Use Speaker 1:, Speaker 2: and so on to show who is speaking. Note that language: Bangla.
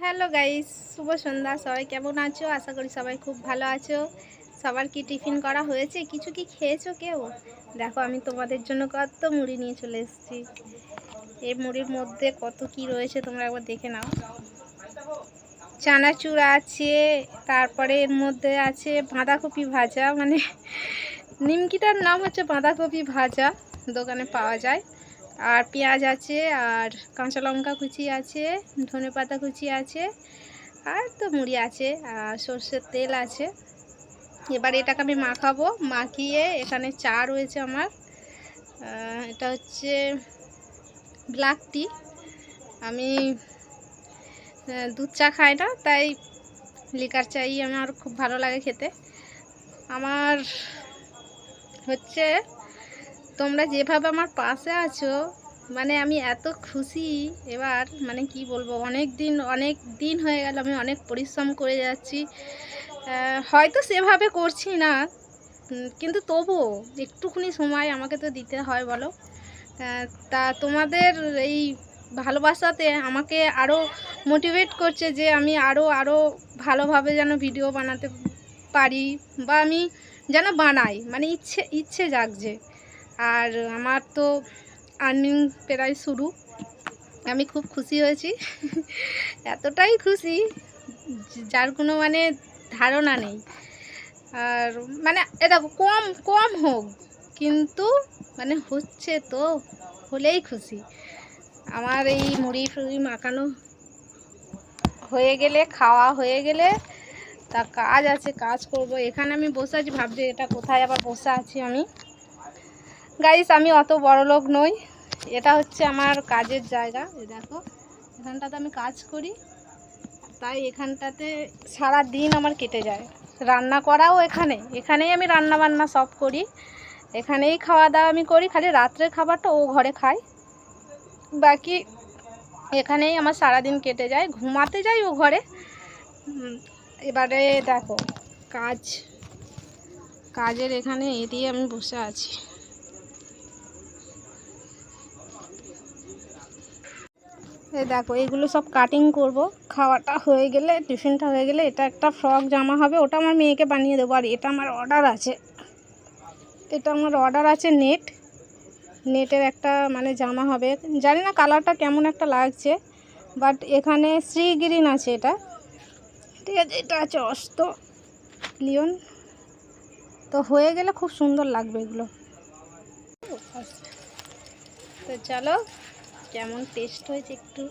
Speaker 1: হ্যালো গাইস, শুভ সন্ধ্যা। সবাই কেমন আছো? আশা করি সবাই খুব ভালো আছো। সবার কি টিফিন করা হয়েছে? কিছু কি খেয়েছো কেউ? দেখো, আমি তোমাদের জন্য কত মুড়ি নিয়ে চলে এসেছি। এই মুড়ির মধ্যে কত কি রয়েছে তোমরা একবার দেখে নাও। চানাচুর আছে, তারপরে এর মধ্যে আছে বাঁধাকপি ভাজা, মানে নিমকিটার নাম হচ্ছে বাঁধাকপি ভাজা, দোকানে পাওয়া যায়। আর পেঁয়াজ আছে, আর কাঁচা লঙ্কা কুচি আছে, ধনেপাতা কুচি আছে, আর তো মুড়ি আছে, আর সর্ষের তেল আছে। এবার এটাকে আমি মাখাবো। মাখিয়ে এখানে চা রয়েছে আমার, এটা হচ্ছে ব্ল্যাক টি। আমি দুধ চা খাই না, তাই লিকার চাই আমার খুব ভালো লাগে খেতে। আমার হচ্ছে তোমরা যেভাবে আমার পাশে আছো, মানে আমি এত খুশি। এবার মানে কি বলবো, অনেক দিন হয়ে গেল, আমি অনেক পরিশ্রম করে যাচ্ছি। হয়তো সেভাবে করছি না, কিন্তু তবুও একটুখানি সময় আমাকে তো দিতে হয়, বলো। তা তোমাদের এই ভালোবাসাতে আমাকে আরও মোটিভেট করছে যে আমি আরও ভালোভাবে যেন ভিডিও বানাতে পারি, বা আমি যেন বানাই, মানে ইচ্ছে জাগছে। আর আমার তো আর্নিং প্রায় শুরু। আমি খুব খুশি হয়েছি এতটাই খুশি যার কোনো মানে ধারণা নেই। আর মানে এটা কম হোক, কিন্তু মানে হচ্ছে তো, হলেই খুশি। আমার এই মুড়ি ফুড়ি মাখানো হয়ে গেলে, খাওয়া হয়ে গেলে, তা কাজ আছে, কাজ করব। এখানে আমি বসে আছি, ভাবছি এটা কোথায় আবার বসে আছি আমি। গাইস, আমি অত বড় লোক নই, এটা হচ্ছে আমার কাজের জায়গা। এই দেখো, এখানটাতে আমি কাজ করি, তাই এখানটাতে সারা দিন আমার কেটে যায়। রান্না করাও এখানেই আমি রান্না বান্না সব করি, এখানেই খাওয়া দাওয়া আমি করি। খালি রাত্রের খাবারটা ও ঘরে খাই, বাকি এখানেই আমার সারা দিন কেটে যায়। ঘুমাতে যাই ও ঘরে। এবারে দেখো, কাজের এখানে এদিকে আমি বসে আছি। এই দেখো, এগুলো সব কাটিং করব। খাওয়াটা হয়ে গেলে, টিফিনটা হয়ে গেলে, এটা একটা ফ্রক জামা হবে, ওটা আমার মেয়েকে বানিয়ে দেবো। আর এটা আমার অর্ডার আছে, নেটের একটা মানে জামা হবে। জানি না কালারটা কেমন একটা লাগছে, বাট এখানে সি গ্রিন আছে, এটা ঠিক আছে। এটা আছে অস্ত লিওন। তো হয়ে গেলে খুব সুন্দর লাগবে এগুলো। তো চলো, কেমন টেস্ট হয়েছে একটু